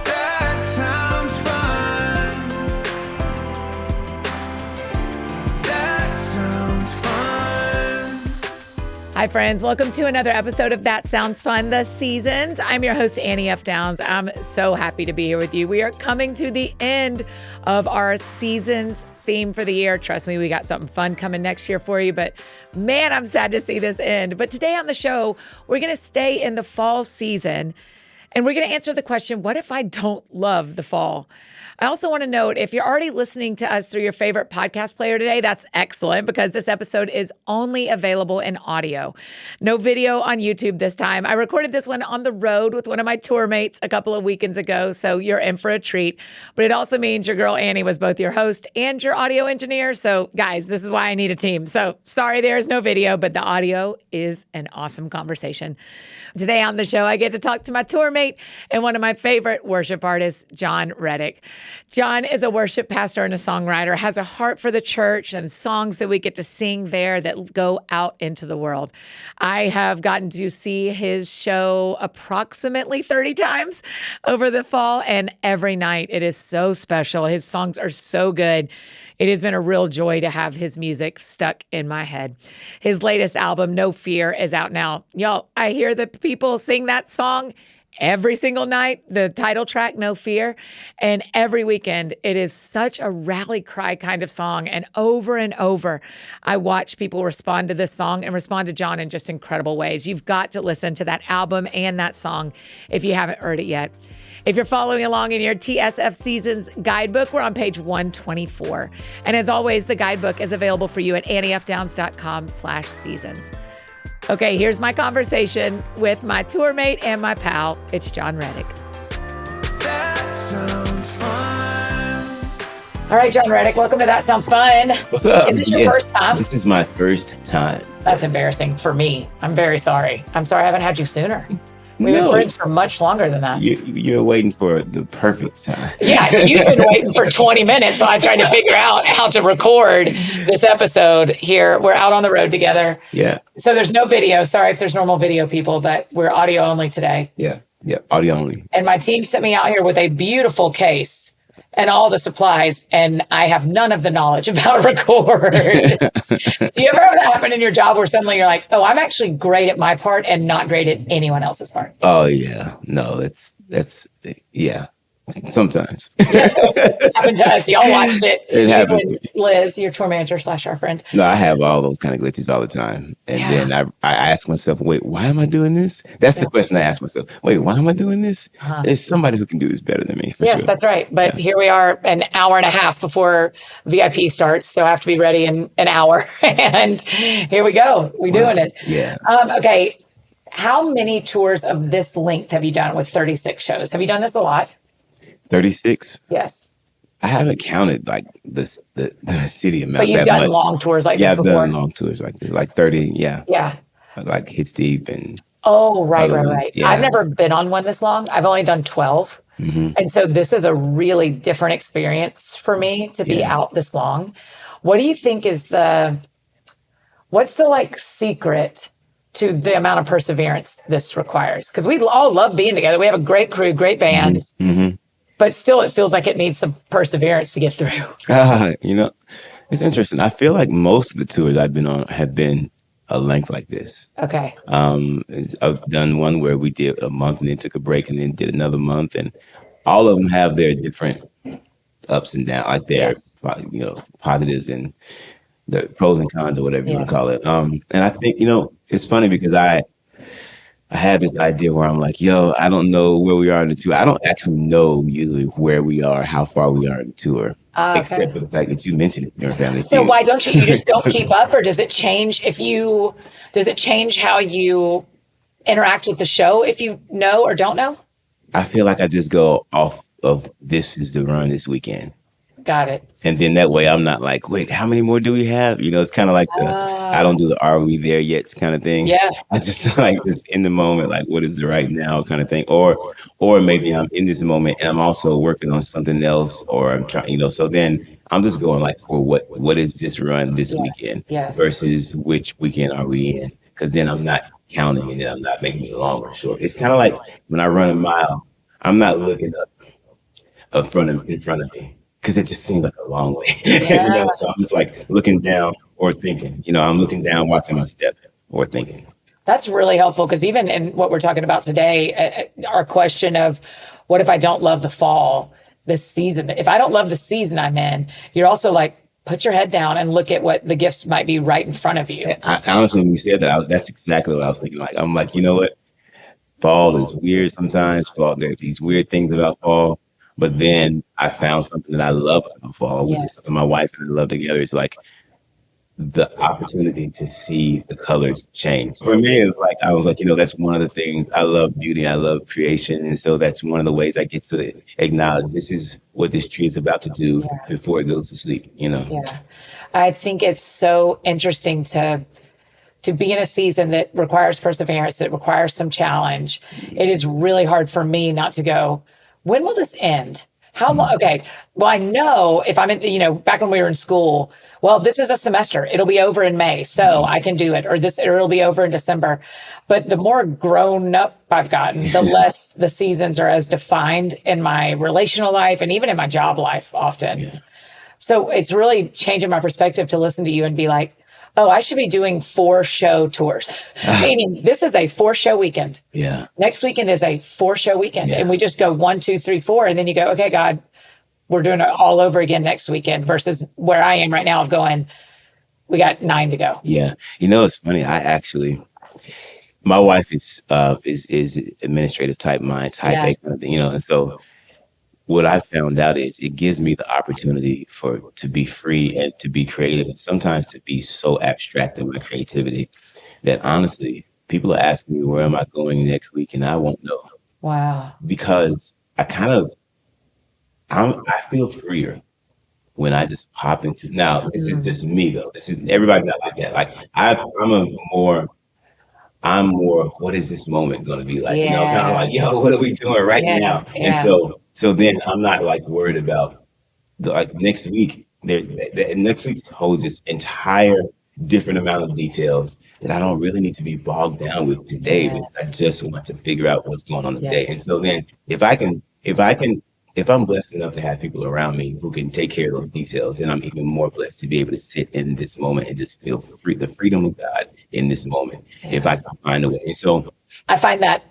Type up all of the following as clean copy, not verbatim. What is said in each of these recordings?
That sounds fun. That sounds fun. Hi, friends. Welcome to another episode of That Sounds Fun, The Seasons. I'm your host, Annie F. Downs. I'm so happy to be here with you. We are coming to the end of our seasons theme for the year. Trust me, we got something fun coming next year for you, but man, I'm sad to see this end. But today on the show, we're going to stay in the fall season and we're going to answer the question, what if I don't love the fall? I also want to note, if you're already listening to us through your favorite podcast player today, that's excellent because this episode is only available in audio. No video on YouTube this time. I recorded this one on the road with one of my tour mates a couple of weekends ago, so you're in for a treat. But it also means your girl Annie was both your host and your audio engineer. So guys, this is why I need a team. So sorry there's no video, but the audio is an awesome conversation. Today on the show, I get to talk to my tour mate and one of my favorite worship artists, Jon Reddick. Jon is a worship pastor and a songwriter, has a heart for the church and songs that we get to sing there that go out into the world. I have gotten to see his show approximately 30 times over the fall, and every night it is so special. His songs are so good. It has been a real joy to have his music stuck in my head. His latest album, No Fear, is out now. Y'all, I hear that people sing that song every single night, the title track, No Fear. And every weekend, it is such a rally cry kind of song. And over, I watch people respond to this song and respond to Jon in just incredible ways. You've got to listen to that album and that song if you haven't heard it yet. If you're following along in your TSF Seasons Guidebook, we're on page 124. And as always, the guidebook is available for you at anniefdowns.com/seasons. Okay, here's my conversation with my tour mate and my pal. It's Jon Reddick. That sounds fun. All right, Jon Reddick, welcome to That Sounds Fun. What's up? Is this your first time? This is my first time. That's embarrassing for me. I'm very sorry. I'm sorry I haven't had you sooner. We've been friends for much longer than that. You're waiting for the perfect time. Yeah, you've been waiting for 20 minutes, so I tried to figure out how to record this episode here. We're out on the road together. Yeah. So there's no video. Sorry if there's normal video people, but we're audio only today. Yeah. Audio only. And my team sent me out here with a beautiful case and all the supplies, and I have none of the knowledge of how to record. Do you ever have that happen in your job where suddenly you're like, oh, I'm actually great at my part and not great at anyone else's part? Oh yeah. No, that's yeah. Sometimes. Yes, it happened to us. Y'all watched it. It happened. Liz, your tour manager / our friend. No, I have all those kind of glitches all the time. And then I ask myself, wait, why am I doing this? That's the question I ask myself. Wait, why am I doing this? There's somebody who can do this better than me. Yes, sure. That's right. But here we are an hour and a half before VIP starts. So I have to be ready in an hour. And here we go. We're doing it. Yeah. Okay. How many tours of this length have you done with 36 shows? Have you done this a lot? 36? Yes. I haven't counted like the city amount. But you've that done much. long tours like yeah, this before? Yeah, I've done long tours like this, like 30, yeah. Yeah. Like Hits Deep and... Oh, right. Yeah. I've never been on one this long. I've only done 12. Mm-hmm. And so this is a really different experience for me to be out this long. What do you think is what's the like secret to the amount of perseverance this requires? Because we all love being together. We have a great crew, great bands. Mm-hmm. But still, it feels like it needs some perseverance to get through. It's interesting. I feel like most of the tours I've been on have been a length like this. Okay. I've done one where we did a month and then took a break and then did another month. And all of them have their different ups and downs, like their positives and the pros and cons or whatever you want to call it. And I think, it's funny because I had this idea where I'm like, I don't know where we are in the tour. I don't actually know usually where we are, how far we are in the tour, except for the fact that you mentioned it in your family. So why don't you just don't keep up, or does it change does it change how you interact with the show if you know or don't know? I feel like I just go off of this is the run this weekend. Got it. And then that way I'm not like, wait, how many more do we have? It's kind of like I don't do the are we there yet kind of thing. Yeah. I just like just in the moment, like what is the right now kind of thing. Or maybe I'm in this moment and I'm also working on something else, or I'm trying, so then I'm just going like for what is this run this weekend versus which weekend are we in? Because then I'm not counting, and then I'm not making it long or short. It's kind of like when I run a mile, I'm not looking up in front of me because it just seems like a long way. Yeah. So I'm just like looking down or thinking. I'm looking down, watching my step or thinking. That's really helpful because even in what we're talking about today, our question of what if I don't love the fall, this season? If I don't love the season I'm in, you're also like, put your head down and look at what the gifts might be right in front of you. I honestly, when you said that, that's exactly what I was thinking. Like, I'm like, you know what? Fall is weird sometimes. Fall, there are these weird things about fall. But then I found something that I love about fall, which is something my wife and I love together. It's like the opportunity to see the colors change. For me, it's like I was like, that's one of the things. I love beauty, I love creation, and so that's one of the ways I get to acknowledge this is what this tree is about to do before it goes to sleep. Yeah, I think it's so interesting to be in a season that requires perseverance, that requires some challenge. It is really hard for me not to go, when will this end? How long? Okay. Well, I know if I'm in, back when we were in school, well, this is a semester. It'll be over in May, so I can do it, or it'll be over in December. But the more grown up I've gotten, the less the seasons are as defined in my relational life and even in my job life often. Yeah. So it's really changing my perspective to listen to you and be like, oh, I should be doing 4 show tours. Meaning this is a 4 show weekend. Yeah. Next weekend is a 4 show weekend. Yeah. And we just go 1, 2, 3, 4. And then you go, okay, God, we're doing it all over again next weekend versus where I am right now of going, we got 9 to go. Yeah. It's funny. My wife is administrative type mind, type A kind of thing, and so what I found out is it gives me the opportunity to be free and to be creative, and sometimes to be so abstract in my creativity that honestly, people are asking me where am I going next week, and I won't know. Wow. Because I feel freer when I just pop into. Now, this is just me though. This is everybody's not like that. Like I'm more. What is this moment going to be like? Kind of like, yo, what are we doing right now? Yeah. And so then I'm not like worried about next week. Next week holds this entire different amount of details that I don't really need to be bogged down with today. Because I just want to figure out what's going on today. And so then if I'm blessed enough to have people around me who can take care of those details, then I'm even more blessed to be able to sit in this moment and just feel free, the freedom of God in this moment, if I can find a way. And so I find that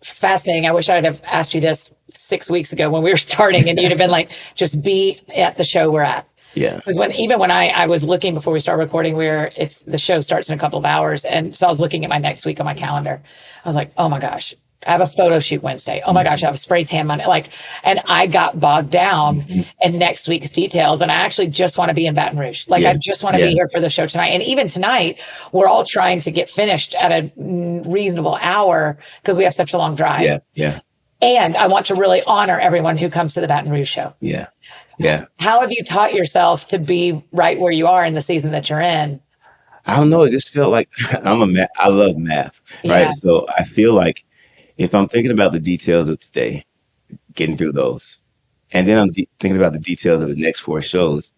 fascinating. I wish I'd have asked you this 6 weeks ago when we were starting and you'd have been like, just be at the show we're at. Yeah. Because even when I was looking before we start recording, the show starts in a couple of hours. And so I was looking at my next week on my calendar. I was like, oh my gosh, I have a photo shoot Wednesday. Oh my gosh, I have a spray tan Monday. And I got bogged down in next week's details. And I actually just want to be in Baton Rouge. I just want to be here for the show tonight. And even tonight, we're all trying to get finished at a reasonable hour because we have such a long drive. Yeah. Yeah. And I want to really honor everyone who comes to the Baton Rouge show. Yeah. Yeah. How have you taught yourself to be right where you are in the season that you're in? I don't know. It just felt like I love math. Right. So I feel like if I'm thinking about the details of today, getting through those, and then I'm thinking about the details of the next 4 shows,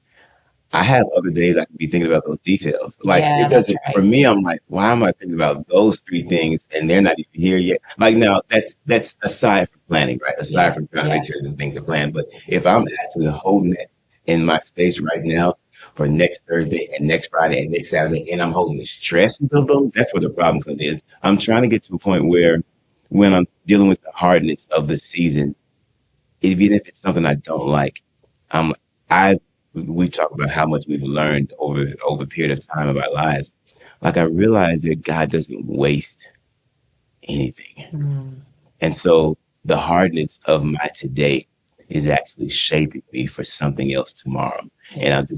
I have other days I can be thinking about those details. It doesn't, for me, I'm like, why am I thinking about those 3 things and they're not even here yet? Now that's aside from planning, right? Aside from trying to make sure that things are planned. But if I'm actually holding it in my space right now for next Thursday and next Friday and next Saturday, and I'm holding the stress of those, that's where the problem comes in. I'm trying to get to a point where when I'm dealing with the hardness of the season, even if it's something I don't like, we talk about how much we've learned over a period of time of our lives. I realize that God doesn't waste anything. And so the hardness of my today is actually shaping me for something else tomorrow. And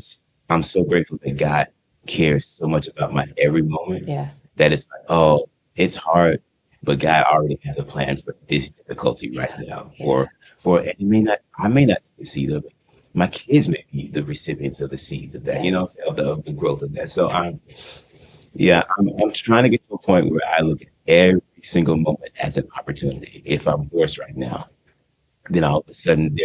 I'm so grateful that God cares so much about my every moment. That it's like, oh, it's hard, but God already has a plan for this difficulty right now. I may not succeed of it. My kids may be the recipients of the seeds of that, of the growth of that. So I'm trying to get to a point where I look at every single moment as an opportunity. If I'm forced right now, then all of a sudden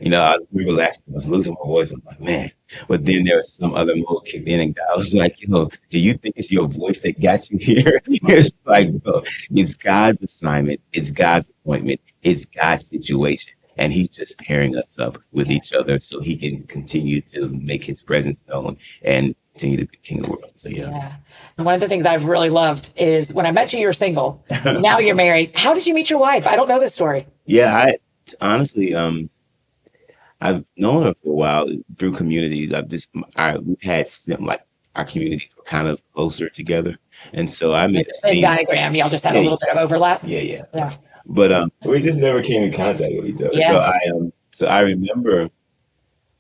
I remember last time I was losing my voice. I'm like, man. But then there was some other mode kicked in, and I was like, do you think it's your voice that got you here? It's like, bro, it's God's assignment. It's God's appointment. It's God's situation. And he's just pairing us up with each other so he can continue to make his presence known and continue to be king of the world. So, yeah. And one of the things I've really loved is when I met you were single. Now you're married. How did you meet your wife? I don't know this story. Yeah, honestly, I've known her for a while through communities. We've had like our communities were kind of closer together. And so I made a scene. Diagram. Y'all just had a little bit of overlap. Yeah. Yeah. But we just never came in contact with each other. Yeah. So I remember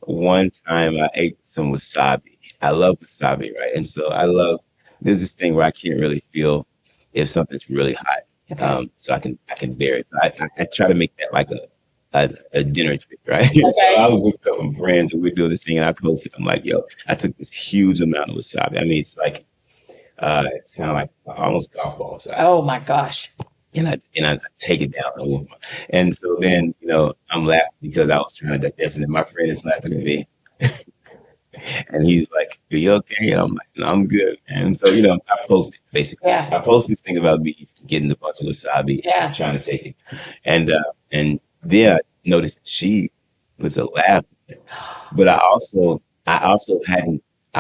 one time I ate some wasabi. I love wasabi, right? And so there's this thing where I can't really feel if something's really hot. Okay. So I can bear it. So I try to make that like a dinner trick, right? Okay. So I was with some friends and we're doing this thing and I posted, I'm like, yo, I took this huge amount of wasabi. I mean, it's like it's kind of like almost golf ball size. Oh my gosh. And I take it down. And so then, I'm laughing because I was trying to digest it. And my friend is laughing at me. And he's like, are you okay? And I'm like, no, I'm good. And so, I posted basically. Yeah. I posted this thing about me getting a bunch of wasabi, trying to take it. And then I noticed that she puts a laugh. But I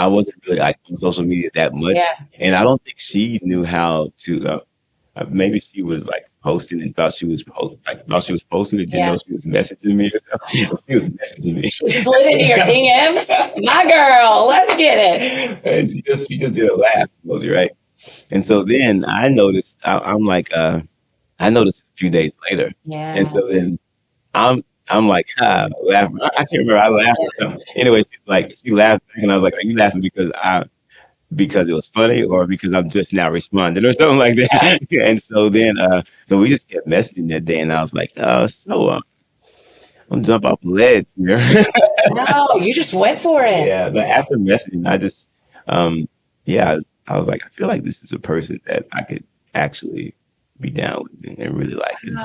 wasn't really like on social media that much. Yeah. And I don't think she knew how to maybe she was like posting and thought she was posting and didn't know she was messaging me. She was messaging me. She slid into your DMs. My girl, let's get it. And she just did a laugh emoji, right? And so then I noticed. I noticed a few days later. Yeah. And so then I'm like, laughing. I can't remember. I laughed or something. Anyway, she laughed back, and I was like, are you laughing because it was funny or because I'm just now responding or something like that? Yeah. And so then, so we just kept messaging that day and I was like, I'm jump off the ledge here. No, you just went for it. Yeah. But after messaging, I just, I was like, I feel like this is a person that I could actually be down with and really like. And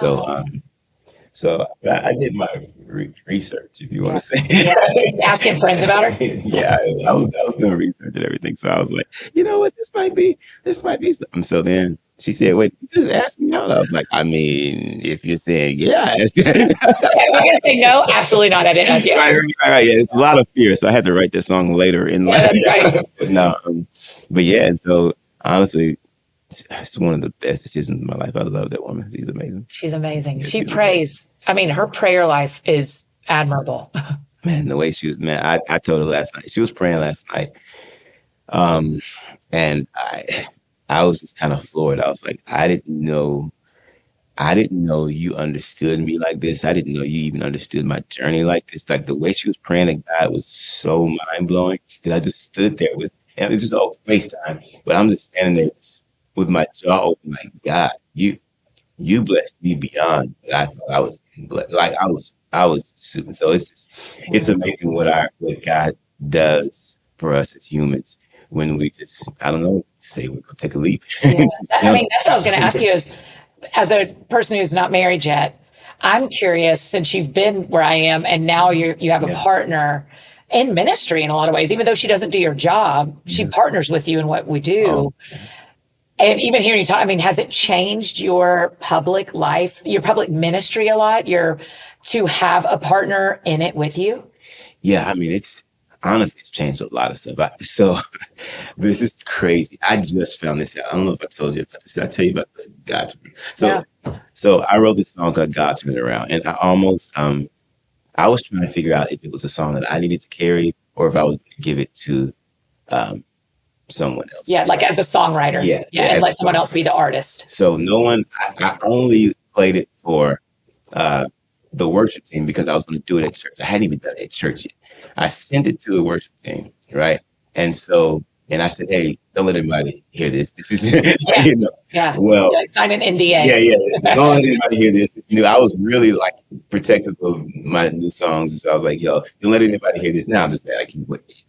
so I did my research, if you want to say. Yeah. Asking friends about her. Yeah, I was doing research and everything. So I was like, you know what, this might be something. So then she said, "Wait, you just ask me out." I was like, I mean, if you're saying yes, I'm gonna say no. Absolutely not. I didn't ask you. Right. Yeah, it's a lot of fear. So I had to write that song later in life. That's right. No, but yeah, and so honestly. It's one of the best decisions in my life. I love that woman. She's amazing. She's amazing. Yeah, she prays. I mean, her prayer life is admirable. Man, the way she was, man, I told her last night. She was praying last night. And I was just kind of floored. I was like, I didn't know you understood me like this. I didn't know you even understood my journey like this. Like the way she was praying to God was so mind blowing because I just stood there and it's just all FaceTime, but I'm just standing there with my jaw open, like, God, you blessed me beyond what I thought I was blessed. Like I was super. So it's amazing what God does for us as humans when we just, I don't know, say we're gonna take a leap. Yeah. I mean, that's what I was gonna ask you is, as a person who's not married yet, I'm curious, since you've been where I am and now you have a partner in ministry in a lot of ways, even though she doesn't do your job, she partners with you in what we do. Oh. And even hearing you talk, I mean, has it changed your public life, your public ministry a lot? To have a partner in it with you? Yeah, I mean, it's changed a lot of stuff. So this is crazy. I just found this out. I don't know if I told you about this. Did I tell you about the God? So I wrote this song called God Turn It Around. And I almost, I was trying to figure out if it was a song that I needed to carry or if I would give it to someone else. Yeah, like as a songwriter. Yeah, and let someone else be the artist. So I only played it for the worship team because I was going to do it at church. I hadn't even done it at church yet. I sent it to the worship team, right? And I said, hey, don't let anybody hear this. This is, Yeah. Well, sign an NDA. Yeah. Don't let anybody hear this. I was really like protective of my new songs. And so I was like, yo, don't let anybody hear this. Now I'm just like,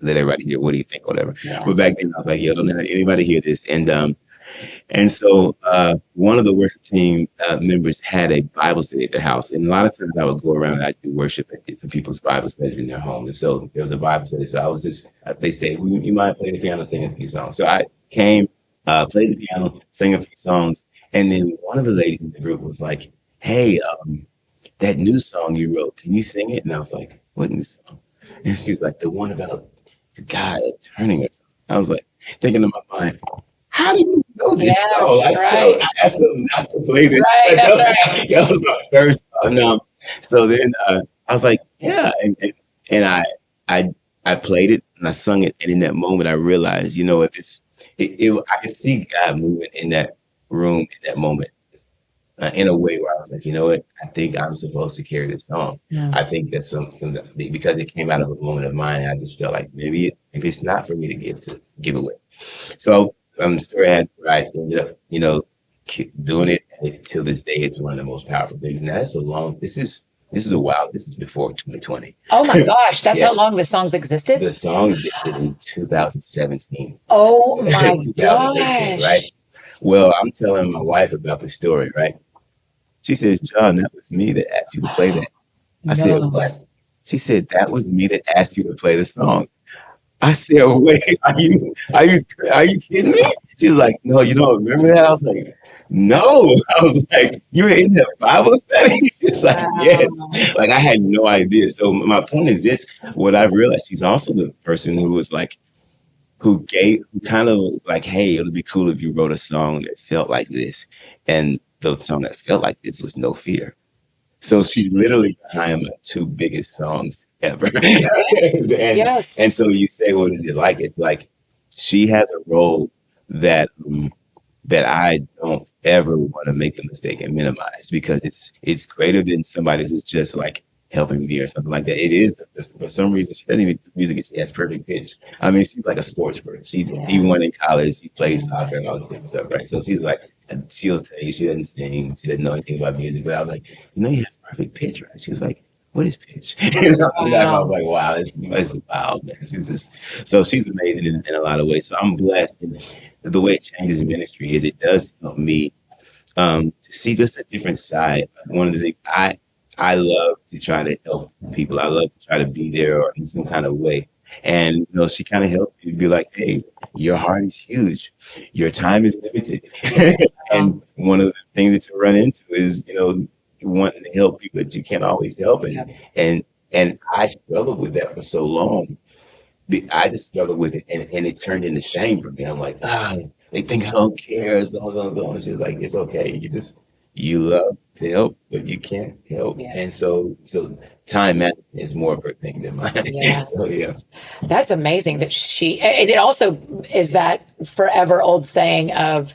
let everybody hear. What do you think? Whatever. Yeah. But back then I was like, yo, don't let anybody hear this. And And so one of the worship team members had a Bible study at their house. And a lot of times I would go around and I do worship at different people's Bible studies in their home. And so there was a Bible study. So I was just, they said, you might play the piano, sing a few songs. So I came, played the piano, sang a few songs. And then one of the ladies in the group was like, hey, that new song you wrote, can you sing it? And I was like, what new song? And she's like, the one about the guy turning it. I was like, thinking in my mind, how do you know this song? I asked them not to play this. Right, that's right. That was my first song. So then I was like, yeah. And I played it and I sung it. And in that moment, I realized, if I could see God moving in that room in that moment. In a way where I was like, you know what? I think I'm supposed to carry this song. Yeah. I think that's something that, because it came out of a moment of mine, I just felt like maybe it's not for me to give away. So the story had where I ended up, keep doing it, and till this day. It's one of the most powerful things. Now this is a while. This is before 2020. Oh my gosh, that's how Yes. long the songs existed? The song existed in 2017. Oh my 2018, gosh. right? Well, I'm telling my wife about the story, right? She says, John, that was me that asked you to play that. I said, No. what? She said, that was me that asked you to play the song. I said, wait, are you kidding me? She's like, no, you don't remember that? I was like, no. I was like, you were in that Bible study? She's like, yes. Like, I had no idea. So my point is this, what I've realized, she's also the person who was like, who kind of was like, hey, it would be cool if you wrote a song that felt like this. And the song that felt like this was No Fear. So she's literally behind my two biggest songs ever. Yes. And so you say, what is it like? It's like she has a role that I don't ever want to make the mistake and minimize, because it's greater than somebody who's just like helping me or something like that. It is, for some reason, she doesn't even do music. She has perfect pitch. I mean, she's like a sports person. She's D1 in college. She plays soccer and all this different stuff, right? So she's like, and she'll tell you she doesn't sing. She doesn't know anything about music. But I was like, you have perfect pitch, right? She was like, what is pitch? I was like, wow, it's wild, man. So she's amazing in a lot of ways. So I'm blessed. And the way it changes ministry is it does help me to see just a different side. One of the things I love to try to help people. I love to try to be there or in some kind of way. And she kind of helped me be like, hey, your heart is huge. Your time is limited. And one of the things that you run into is, wanting to help people that you can't always help. And I struggled with that for so long. I just struggled with it, and it turned into shame for me. I'm like, they think I don't care. So she's like, it's okay. You love to help, but you can't help. Yes. And so time management is more of her thing than mine. Yeah. So yeah. That's amazing that it also is that forever old saying of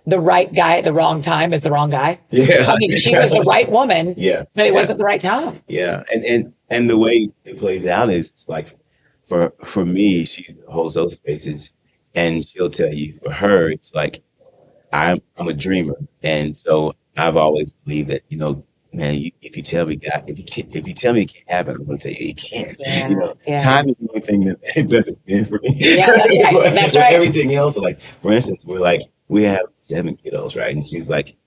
the right guy at the wrong time is the wrong guy. Yeah. I mean, she was the right woman, Yeah. but it wasn't the right time. Yeah. And the way it plays out is it's like, for me, she holds those spaces, and she'll tell you, for her, it's like, I'm a dreamer. And so I've always believed that, man, if you tell me God, if you tell me it can't happen, I'm going to tell you it can. Yeah. Time is the only thing that it doesn't bend for me. Yeah, that's right. But That's right. Everything else, like, for instance, we have 7 kiddos, right? And she's like,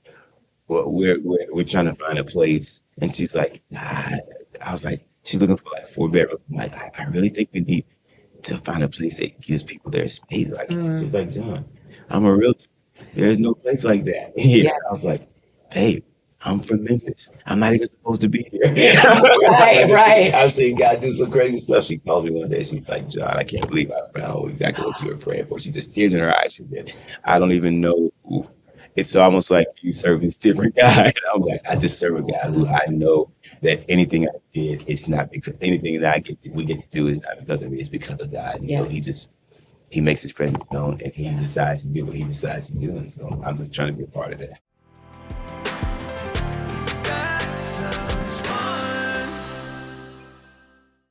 well, we're trying to find a place. And she's like, I was like, she's looking for like 4 bedrooms. I'm like, I really think we need to find a place that gives people their space. Like, she's like, John, I'm a realtor. There's no place like that here. Yeah. I was like, babe, I'm from Memphis. I'm not even supposed to be here. Right. I've seen God do some crazy stuff. She called me one day. She's like, John, I can't believe I found exactly what you were praying for. She just tears in her eyes. She said, I don't even know. It's almost like you serve this different guy. And I'm like, I just serve a guy who I know that anything I did, it's not because anything that we get to do is not because of me. It's because of God. And so he makes his presence known, and he decides to do what he decides to do. And so I'm just trying to be a part of that. That sounds fun.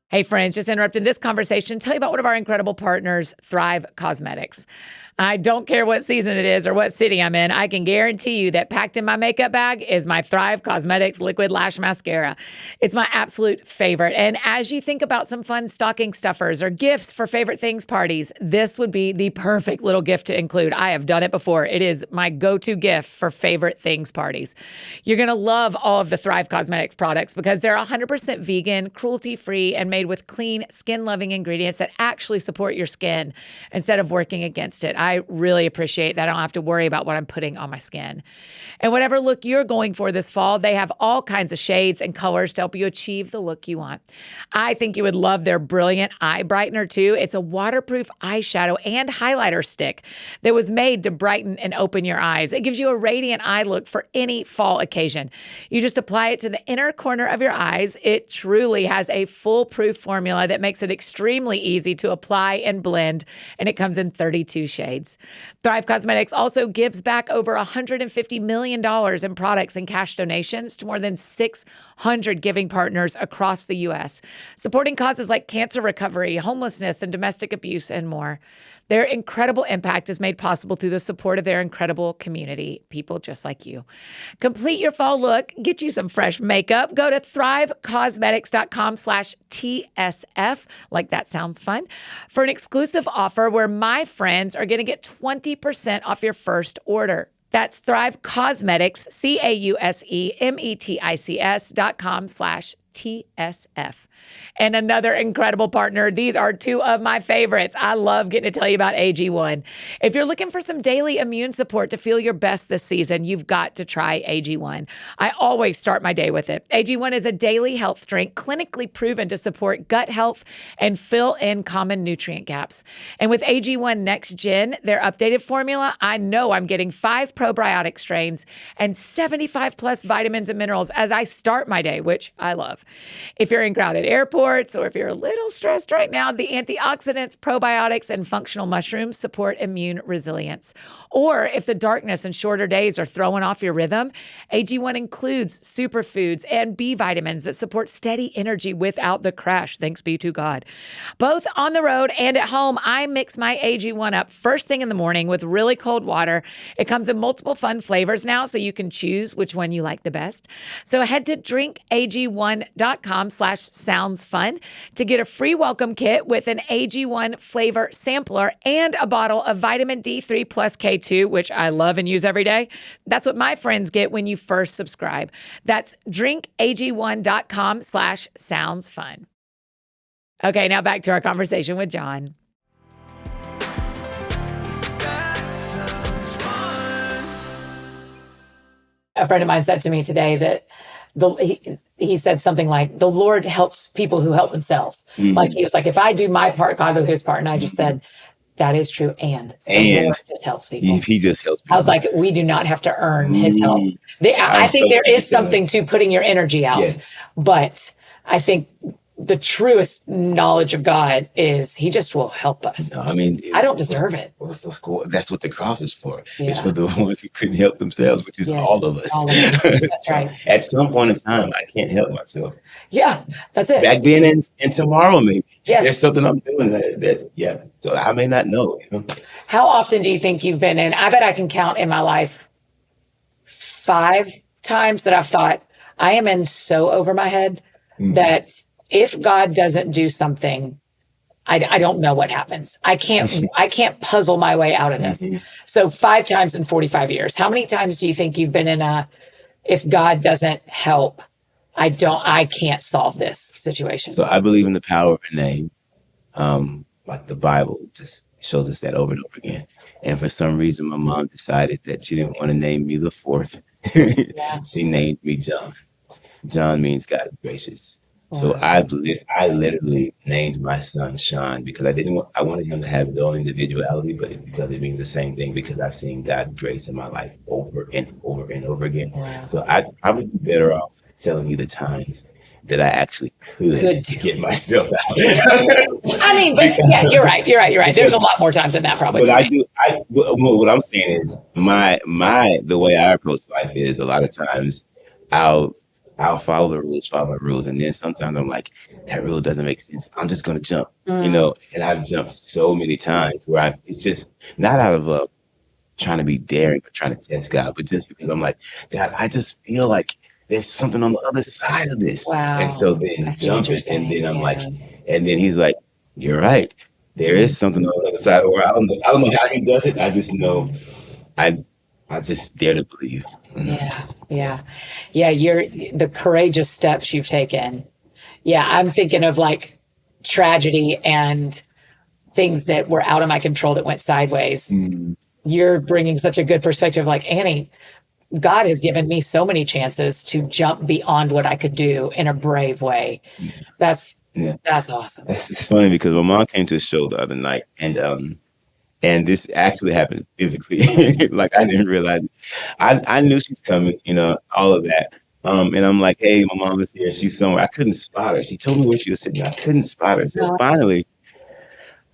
Hey friends, just interrupting this conversation. Tell you about one of our incredible partners, Thrive Cosmetics. I don't care what season it is or what city I'm in. I can guarantee you that packed in my makeup bag is my Thrive Cosmetics Liquid Lash Mascara. It's my absolute favorite. And as you think about some fun stocking stuffers or gifts for favorite things parties, this would be the perfect little gift to include. I have done it before. It is my go-to gift for favorite things parties. You're going to love all of the Thrive Cosmetics products because they're 100% vegan, cruelty-free, and made with clean, skin-loving ingredients that actually support your skin instead of working against it. I really appreciate that I don't have to worry about what I'm putting on my skin. And whatever look you're going for this fall, they have all kinds of shades and colors to help you achieve the look you want. I think you would love their brilliant eye brightener too. It's a waterproof eyeshadow and highlighter stick that was made to brighten and open your eyes. It gives you a radiant eye look for any fall occasion. You just apply it to the inner corner of your eyes. It truly has a foolproof formula that makes it extremely easy to apply and blend, and it comes in 32 shades. Thrive Cosmetics also gives back over $150 million in products and cash donations to more than 600 giving partners across the U.S., supporting causes like cancer recovery, homelessness, and domestic abuse, and more. Their incredible impact is made possible through the support of their incredible community, people just like you. Complete your fall look, get you some fresh makeup. Go to thrivecosmetics.com/TSF, like that sounds fun, for an exclusive offer where my friends are going to get 20% off your first order. That's Thrive Cosmetics, CAUSEMETICS.com/TSF. And another incredible partner. These are two of my favorites. I love getting to tell you about AG1. If you're looking for some daily immune support to feel your best this season, you've got to try AG1. I always start my day with it. AG1 is a daily health drink clinically proven to support gut health and fill in common nutrient gaps. And with AG1 Next Gen, their updated formula, I know I'm getting 5 probiotic strains and 75 plus vitamins and minerals as I start my day, which I love. If you're in crowded airports, or if you're a little stressed right now, the antioxidants, probiotics, and functional mushrooms support immune resilience. Or if the darkness and shorter days are throwing off your rhythm, AG1 includes superfoods and B vitamins that support steady energy without the crash, thanks be to God. Both on the road and at home, I mix my AG1 up first thing in the morning with really cold water. It comes in multiple fun flavors now, so you can choose which one you like the best. So head to drinkag1.com/soundsfun to get a free welcome kit with an AG1 flavor sampler and a bottle of vitamin D3 plus K2, which I love and use every day. That's what my friends get when you first subscribe. That's drinkag1.com/soundsfun. Okay, now back to our conversation with Jon. That sounds fun. A friend of mine said to me today that he said something like, the Lord helps people who help themselves. Mhm. Like, he was like, if I do my part, God will do his part. And I just said, that is true. And the Lord just helps people. He just helps I was people. like, we do not have to earn his help. I I'm think so there glad is something to putting your energy out. Yes. But I think the truest knowledge of God is he just will help us. No, I mean, I don't deserve it. That's what the cross is for. It's Yeah. for the ones who couldn't help themselves, which is Yeah. all of us. All of us. That's right. At some point in time, I can't help myself. Yeah, that's it. Back then and tomorrow, maybe. Yes. There's something I'm doing that, so I may not know. How often do you think you've been in? I bet I can count in my life 5 times that I've thought, I am in so over my head that if God doesn't do something, I don't know what happens. I can't puzzle my way out of this. So 5 times in 45 years. How many times do you think you've been in if God doesn't help, I can't solve this situation? So I believe in the power of a name. Like the Bible just shows us that over and over again. And for some reason, my mom decided that she didn't want to name me the 4th. She named me Jon. Jon means God is gracious. So I literally named my son Sean because I wanted him to have his own individuality, but because it means the same thing because I've seen God's grace in my life over and over and over again. Wow. So I'd probably be better off telling you the times that I actually could get myself out. I mean, but yeah, you're right. There's a lot more times than that probably. But what I'm saying is the way I approach life is a lot of times I'll I'll follow the rules. And then sometimes I'm like, that rule doesn't make sense. I'm just going to jump, Mm, and I've jumped so many times where it's just not out of trying to be daring or trying to test God, but just because I'm like, God, I just feel like there's something on the other side of this. And wow. so I then see what you're jumping, and then saying. I'm like, Yeah. and then he's like, you're right. There is something on the other side of the world. I don't know how he does it. I just know I I just dare to believe. Mhm. Yeah. Yeah. Yeah. You're the courageous steps you've taken. Yeah. I'm thinking of like tragedy and things that were out of my control that went sideways. Mm, You're bringing such a good perspective. Like, Annie, God has given me so many chances to jump beyond what I could do in a brave way. That's yeah. that's awesome. It's funny because my mom came to a show the other night, and this actually happened physically. Like I didn't realize it. I knew she's coming, all of that. And I'm like, hey, my mom is here. She's somewhere. I couldn't spot her. She told me where she was sitting. I couldn't spot her. So Uh, finally,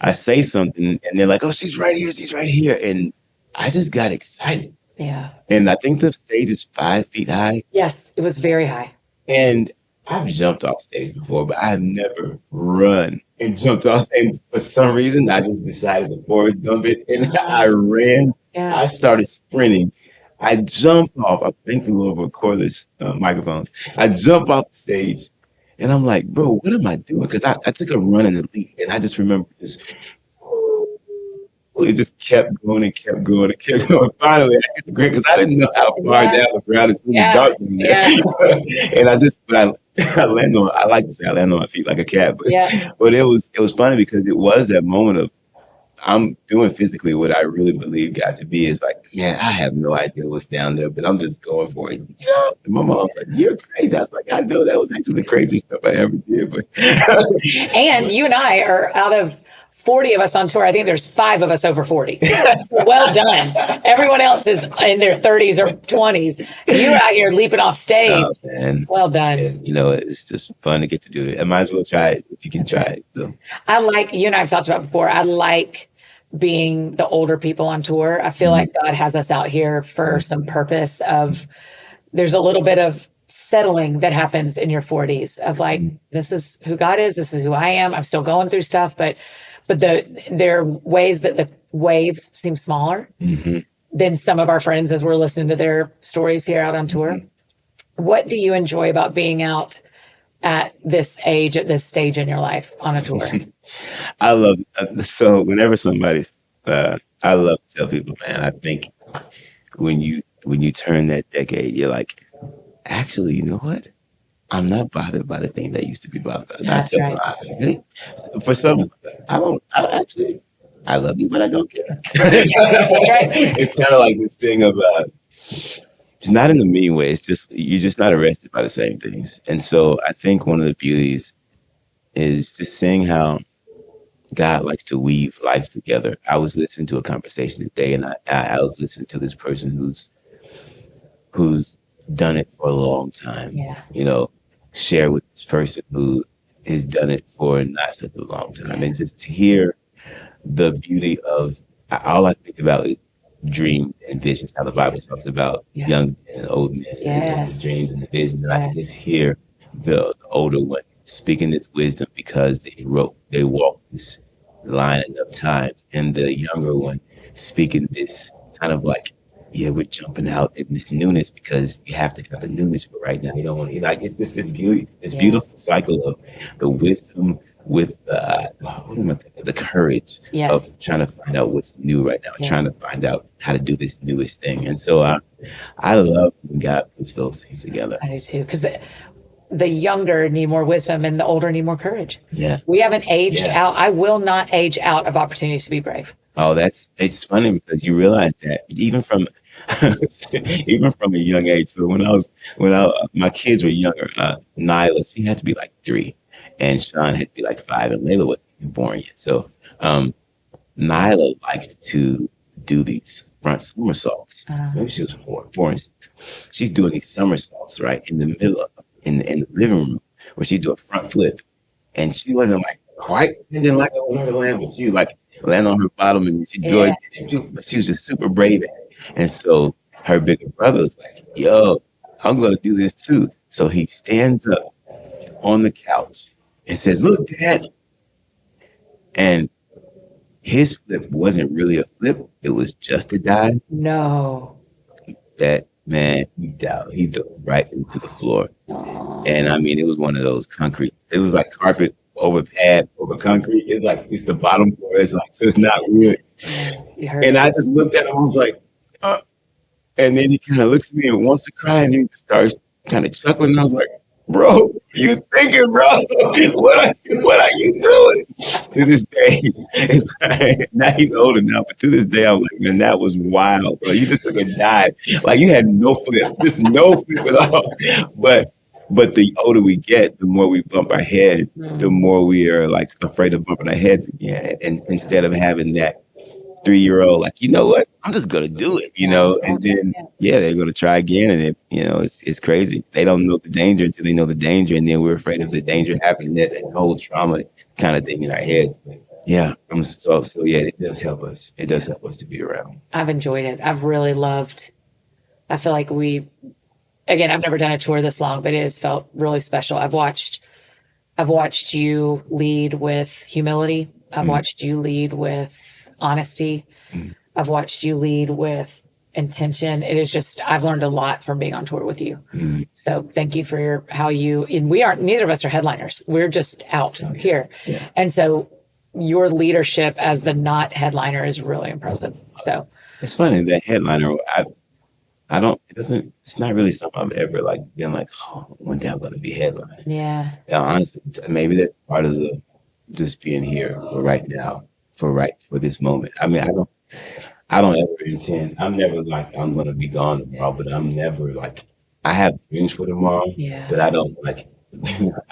I say something, and they're like, oh, she's right here. She's right here. And I just got excited. yeah. And I think the stage is 5 feet high. Yes, it was very high. And I've jumped off stage before, but I've never run and jumped off stage. For some reason, I just decided to forward jump it, and I ran. Yeah. I started sprinting. I jumped off. I think the little cordless microphones. I jumped off the stage, and I'm like, bro, what am I doing? Because I took a run in the lead, and I just remember this. It just kept going and kept going and kept going. Finally, I hit the ground because I didn't know how far Yeah. down the ground it was Yeah. dark in there. Yeah. And I land on. I like to say I land on my feet like a cat, Yeah. but it was funny because it was that moment of I'm doing physically what I really believe God to be is like, man, I have no idea what's down there, but I'm just going for it. Jump! And my mom's like, you're crazy. I was like, I know that was actually the craziest stuff I ever did, but And you and I are out of 40 of us on tour. I think there's 5 of us over 40. So well done. Everyone else is in their 30s or 20s. You're out here leaping off stage. oh, man. Well done. And, it's just fun to get to do it. I might as well try it if you can try it. So. I like, you and I have talked about before, I like being the older people on tour. I feel like God has us out here for some purpose of, there's a little bit of settling that happens in your 40s of like, this is who God is, this is who I am. I'm still going through stuff, but there are ways that the waves seem smaller Mhm. than some of our friends as we're listening to their stories here out on tour. What do you enjoy about being out at this age, at this stage in your life on a tour? I love so whenever somebody's I love to tell people, man, I think when you turn that decade, you're like, actually, you know what? I'm not bothered by the thing that used to be bothered by. Not That's just right. really. For some, I don't actually. I love you, but I don't care. That's right. It's kind of like this thing of it's not in the mean way. It's just you're just not arrested by the same things. And so I think one of the beauties is just seeing how God likes to weave life together. I was listening to a conversation today, and I was listening to this person who's done it for a long time. Yeah. Share with this person who has done it for not such a long time, and just to hear the beauty of all I think about is dreams and visions. How the Bible talks about Yes. young men and old men and Yes. the dreams and the visions, and I can Yes. just hear the older one speaking this wisdom because they walked this line enough times, and the younger one speaking this kind of like, yeah, we're jumping out in this newness because you have to have the newness for right now. You don't want to like it's this beauty, this Yeah. beautiful cycle of the wisdom with the courage Yes. of trying to find out what's new right now, and trying Yes. to find out how to do this newest thing. And so I love when God puts those things together. I do too. Because the younger need more wisdom and the older need more courage. Yeah. We haven't aged Yeah. out. I will not age out of opportunities to be brave. Oh, it's funny because you realize that even from even from a young age. So when my kids were younger, Nyla, she had to be like 3, and Sean had to be like 5, and Layla wasn't even born yet. So Nyla liked to do these front somersaults. Maybe she was 4 and 6. She's doing these somersaults right in the middle of in the living room where she'd do a front flip, and she wasn't like quite didn't like it on her land, but she would like land on her bottom and she'd go Yeah. but she was just super brave at it. And so her bigger brother was like, yo, I'm gonna do this too. So So he stands up on the couch and says, "Look, Dad." And his flip wasn't really a flip. It was just a dive. No. That man, he dove right into the floor. And I mean, it was one of those concrete. It was like carpet over pad over concrete. It's the bottom floor. It's like, so it's not wood. And I just looked at him. I was like, and then he kind of looks at me and wants to cry, and he starts kind of chuckling. And I was like, "Bro, you thinking, bro? What are you doing?" To this day, it's like, now he's older now, but to this day, I'm like, man, that was wild, bro. You just took a dive. Like, you had no flip, just no flip at all. But the older we get, the more we bump our head, the more we are like afraid of bumping our heads again. And instead of having that 3-year-old, like, you know what, I'm just gonna do it, and then they're gonna try again, and it's crazy. They don't know the danger until they know the danger, and then we're afraid of the danger happening. That whole trauma kind of thing in our heads. Yeah, I'm so yeah. It does help us. It does help us to be around. I've enjoyed it. I've really loved. I feel like again, I've never done a tour this long, but it has felt really special. I've watched you lead with humility. I've watched you lead with honesty. I've watched you lead with intention. It is just, I've learned a lot from being on tour with you. So thank you for neither of us are headliners. We're just out here. Yeah. And so your leadership as the not headliner is really impressive. So it's funny that headliner, it's not really something I've ever like been like, oh, one day I'm going to be headline. Yeah. Honestly, maybe that's part of just being here for right now. For this moment. I mean, I don't ever intend. I'm never like, I'm gonna be gone tomorrow, but I'm never like, I have dreams for tomorrow, but I don't like,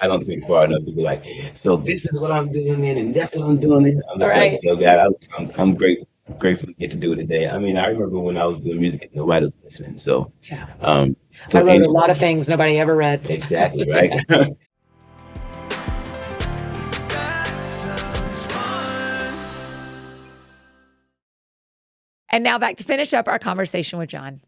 I don't think far enough to be like, so this is what I'm doing then, and that's what I'm doing then. I'm just like, yo, God, I'm grateful to get to do it today. I mean, I remember when I was doing music and nobody was listening. So, I wrote a lot of things nobody ever read. Exactly, right? And now back to finish up our conversation with Jon.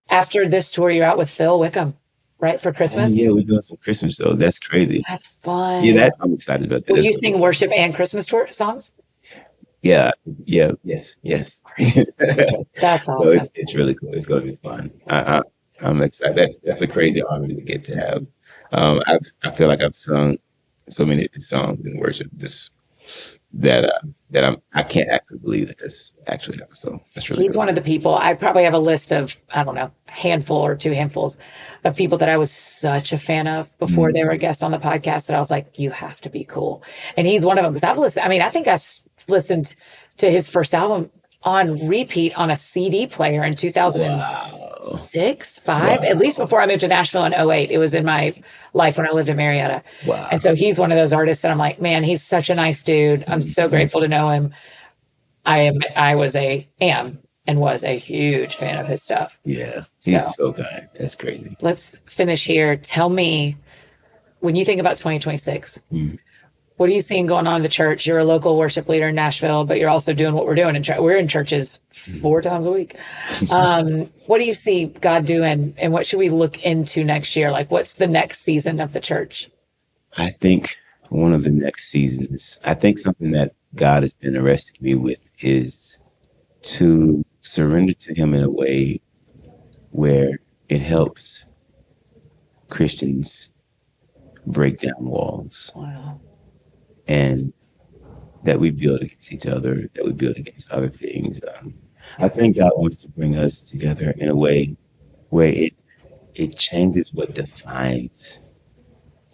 After this tour, you're out with Phil Wickham, right, for Christmas? Yeah, we're doing some Christmas shows. That's crazy. That's fun. Yeah, I'm excited about that. Will you sing worship and Christmas tour songs? Yeah, yes. That's awesome. So it's really cool. It's going to be fun. I'm excited. That's a crazy honor to get to have. I feel like I've sung so many songs in worship that I can't actually believe that this actually happened. So that's really He's cool. one of the people. I probably have a list of, I don't know, handful or two handfuls of people that I was such a fan of before they were a guest on the podcast that I was like, you have to be cool. And he's one of them because I've listened. I mean, I think I listened to his first album on repeat on a CD player in 2006, 5, at least before I moved to Nashville in 2008. It was in my life when I lived in Marietta. Wow. And so he's one of those artists that I'm like, man, he's such a nice dude. I'm so grateful to know him. I was a huge fan of his stuff. Yeah, he's so kind. That's crazy. Let's finish here. Tell me, when you think about 2026, what are you seeing going on in the church? You're a local worship leader in Nashville, but you're also doing what we're doing. We're in churches 4 times a week. What do you see God doing, and what should we look into next year? Like, what's the next season of the church? I think one of the next seasons, I think something that God has been arresting me with is to surrender to him in a way where it helps Christians break down walls. Wow. And that we build against each other, that we build against other things. I think God wants to bring us together in a way where it changes what defines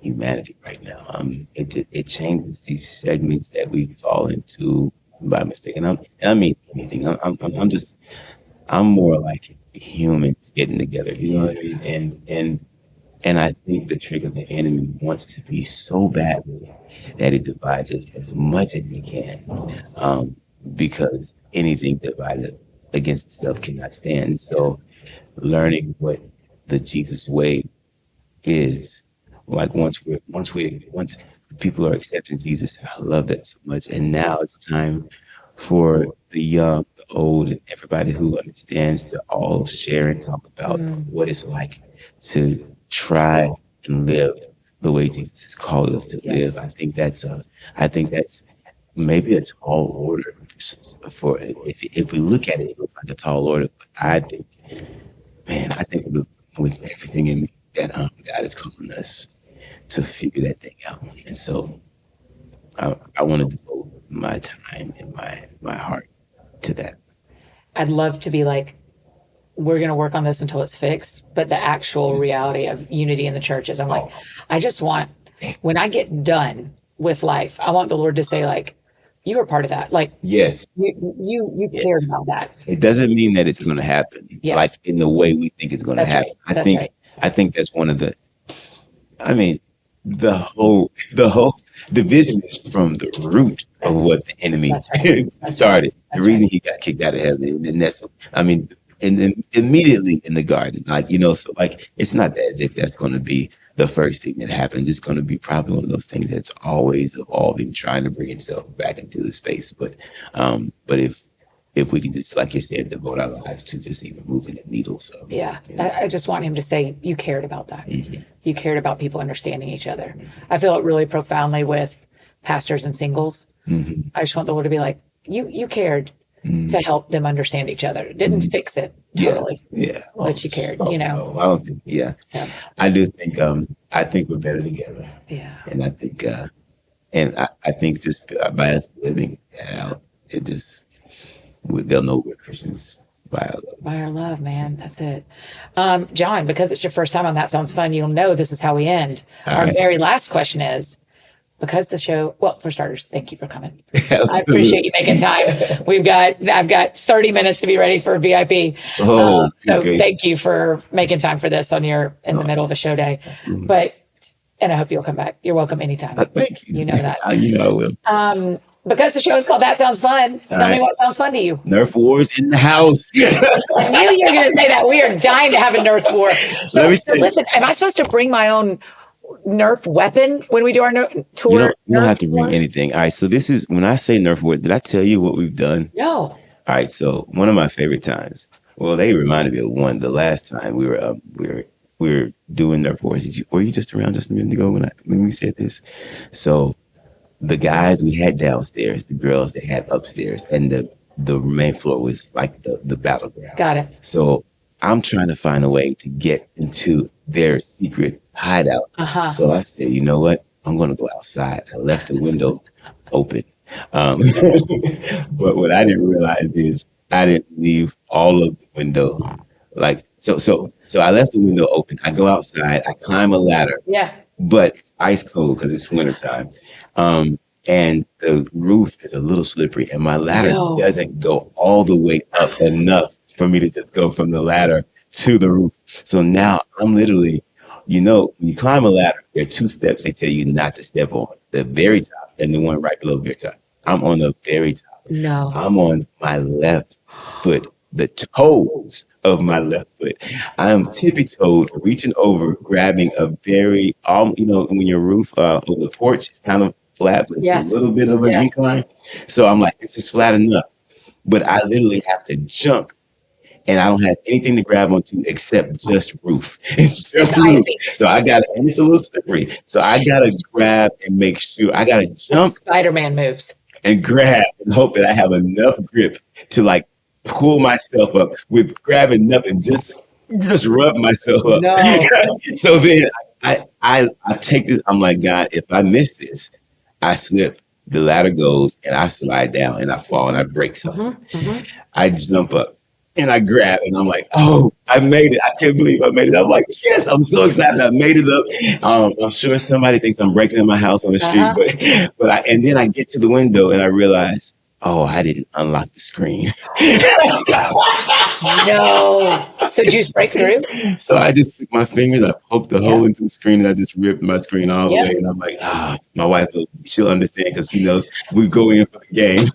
humanity right now. It changes these segments that we fall into by mistake. And I mean anything. I'm more like humans getting together. You know what I mean? And I think the trick of the enemy wants to be so badly that it divides us as much as he can, because anything divided against itself cannot stand. So learning what the Jesus way is, like once people are accepting Jesus, I love that so much. And now it's time for the young, the old, and everybody who understands to all share and talk about what it's like to try and live the way Jesus has called us to Yes. live. I think that's maybe a tall order for if we look at it, it looks like a tall order. But I think with everything in me that God is calling us to figure that thing out. And so I want to devote my time and my heart to that. I'd love to be like, we're going to work on this until it's fixed. But the actual reality of unity in the churches, I'm like, I just want, when I get done with life, I want the Lord to say, like, you were part of that. Like, Yes. you cared about that. It doesn't mean that it's going to happen, Yes. like in the way we think it's going to That's happen. right. That's right. I think that's one of the. I mean, the whole division is from the root of what the enemy That's right. That's started. That's The reason he got kicked out of heaven, and that's. I mean, and then immediately in the garden, like so like it's not as if that's going to be the first thing that happens. It's going to be probably one of those things that's always evolving, trying to bring itself back into the space. But if we can just, like you said, devote our lives to just even moving the needle. So Yeah. I just want him to say, you cared about that. You cared about people understanding each other. I feel it really profoundly with pastors and singles. I just want the Lord to be like, you cared to help them understand each other. Didn't fix it totally. Yeah. But you cared, No, I don't think. Yeah. So, I do think. I think we're better together. yeah. And I think. I think just by us living that out, it just they'll know we're Christians by our love. By our love, man. That's it. John, because it's your first time on That Sounds Fun, you'll know this is how we end. All Our right. very last question is, because the show, well, for starters, thank you for coming. I Absolutely. appreciate you making time. I've got 30 minutes to be ready for VIP. Oh, So good thank gracious. you for making time for this in the middle of a show day. And I hope you'll come back. You're welcome anytime. Thank you. You know that. You know I will. Because the show is called That Sounds Fun. Tell me right. what sounds fun to you. Nerf wars in the house. I knew you were going to say that. We are dying to have a Nerf war. So listen, am I supposed to bring my own Nerf weapon when we do our tour? You don't have to Nerf bring wars? anything. All right. So this is when I say Nerf war. Did I tell you what we've done? No. All right. So one of my favorite times. Well, they reminded me of one. The last time we were doing Nerf wars. Were you just around just a minute ago when we said this? So the guys we had downstairs, the girls they had upstairs, and the main floor was like the battleground. Got it. So I'm trying to find a way to get into their secret hideout. So I said, you know what? I'm going to go outside. I left the window open. But what I didn't realize is I didn't leave all of the window. Like, so I left the window open. I go outside. I climb a ladder. Yeah. But it's ice cold because it's wintertime. And the roof is a little slippery, and my ladder doesn't go all the way up enough for me to just go from the ladder to the roof. So now I'm literally, when you climb a ladder, there are two steps they tell you not to step on: the very top and the one right below the very top. I'm on the very top. No. I'm on my left foot, the toes of my left foot. I am tippy-toed, reaching over, grabbing a very, when your roof over the porch is kind of flat, but it's a little bit of an incline. So I'm like, this is flat enough. But I literally have to jump, and I don't have anything to grab onto except just roof. It's just roof. So and it's a little slippery. So I got to grab and make sure, I got to jump. Spider-Man moves. And grab and hope that I have enough grip to like pull myself up with grabbing nothing, just rub myself up. No. So then I take this. I'm like, God, if I miss this, I slip. The ladder goes and I slide down and I fall and I break something. I jump up and I grab and I'm like, oh, I made it. I can't believe I made it. I'm like, yes, I'm so excited. I made it up. I'm sure somebody thinks I'm breaking in my house on the street, and then I get to the window and I realize, oh, I didn't unlock the screen. No. So juice break through? So I just took my fingers, I poked a hole into the screen, and I just ripped my screen all the Yeah. way. And I'm like, my wife, she'll understand because she knows we go in for the game.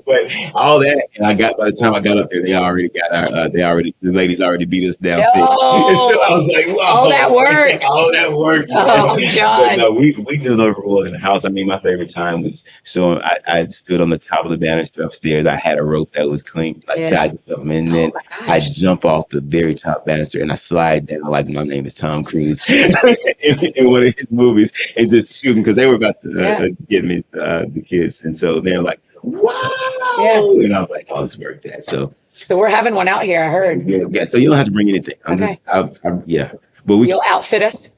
But all that, and by the time I got up there, the ladies already beat us downstairs. No. And so I was like, wow. All that work. All that work. Oh, John. But no, we do no rules in the house. I mean, my favorite time was showing, I stood on the top of the banister upstairs. I had a rope that was clean, tied to something, and then I jump off the very top banister and I slide down like my name is Tom Cruise in one of his movies and just shoot them because they were about to get me, the kids. And so they're like, wow. Yeah. And I was like, oh, it's worked that. So we're having one out here, I heard. Yeah. So you don't have to bring anything. But you'll outfit us?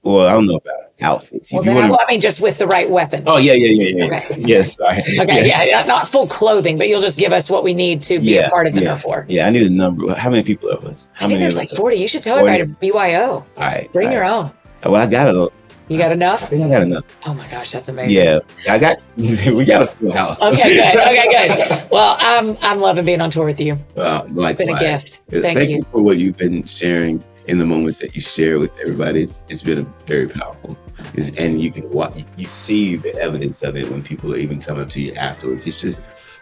Well, I don't know about outfits. Well, I mean, just with the right weapon. Oh, yeah. Okay. Yes. Sorry. Okay, yeah, not full clothing, but you'll just give us what we need to be a part of the Metaphor. Yeah, I need a number. How many people of us? I think there's like 40. You should tell everybody to BYO. All right. Bring your own. Well, I got it. You got enough? I think I got enough. Oh my gosh, that's amazing. Yeah, we got a full house. Okay, good. Well, I'm loving being on tour with you. It's been a gift. Thank you for what you've been sharing in the moments that you share with everybody. It's been very powerful. And you can you see the evidence of it when people are even coming up to you afterwards.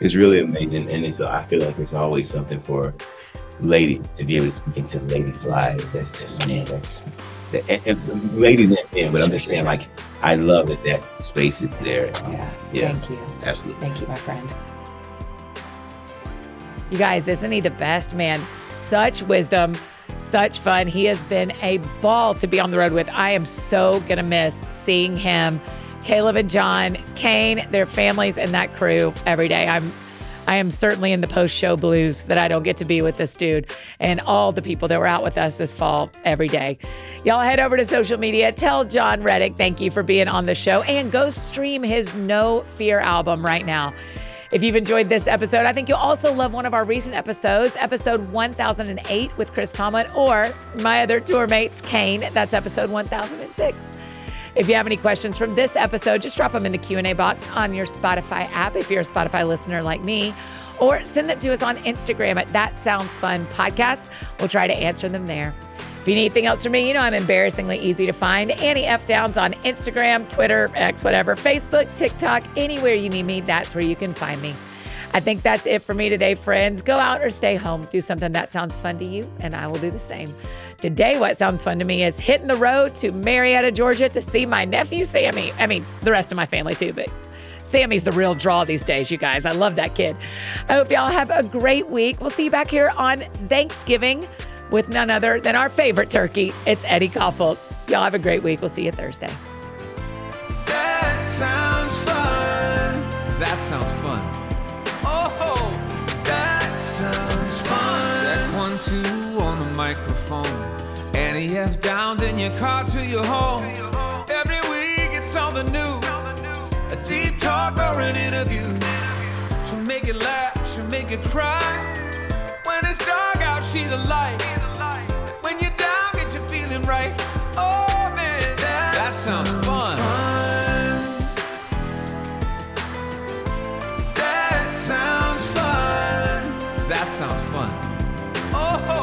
It's really amazing. And I feel like it's always something for ladies to be able to speak into ladies' lives. That's just, man, and ladies and men, but I'm just saying, like, I love that space is there. Yeah. Thank you. Absolutely. Thank you, my friend. You guys, isn't he the best, man? Such wisdom, such fun. He has been a ball to be on the road with. I am so going to miss seeing him, Caleb and Jon, CAIN, their families, and that crew every day. I am certainly in the post-show blues that I don't get to be with this dude and all the people that were out with us this fall every day. Y'all head over to social media. Tell Jon Reddick thank you for being on the show and go stream his No Fear album right now. If you've enjoyed this episode, I think you'll also love one of our recent episodes, episode 1008 with Chris Tomlin or my other tour mates, CAIN. That's episode 1006. If you have any questions from this episode, just drop them in the Q&A box on your Spotify app if you're a Spotify listener like me, or send them to us on Instagram at That Sounds Fun Podcast. We'll try to answer them there. If you need anything else from me, I'm embarrassingly easy to find. Annie F. Downs on Instagram, Twitter, X, whatever, Facebook, TikTok, anywhere you need me, that's where you can find me. I think that's it for me today, friends. Go out or stay home. Do something that sounds fun to you, and I will do the same. Today, what sounds fun to me is hitting the road to Marietta, Georgia to see my nephew, Sammy. I mean, the rest of my family too, but Sammy's the real draw these days, you guys. I love that kid. I hope y'all have a great week. We'll see you back here on Thanksgiving with none other than our favorite turkey. It's Eddie Kaufholz. Y'all have a great week. We'll see you Thursday. That sounds fun. That sounds fun. Oh, that sounds fun. Check 1, 2 on the microphone. Annie F. Downs in your car to your home. Every week it's something new. A deep talk or an interview. She'll make you laugh, she'll make you cry. When it's dark out, she's a light. When you're down, get you feeling right. Oh man, that sounds fun. That sounds fun. That sounds fun. Oh.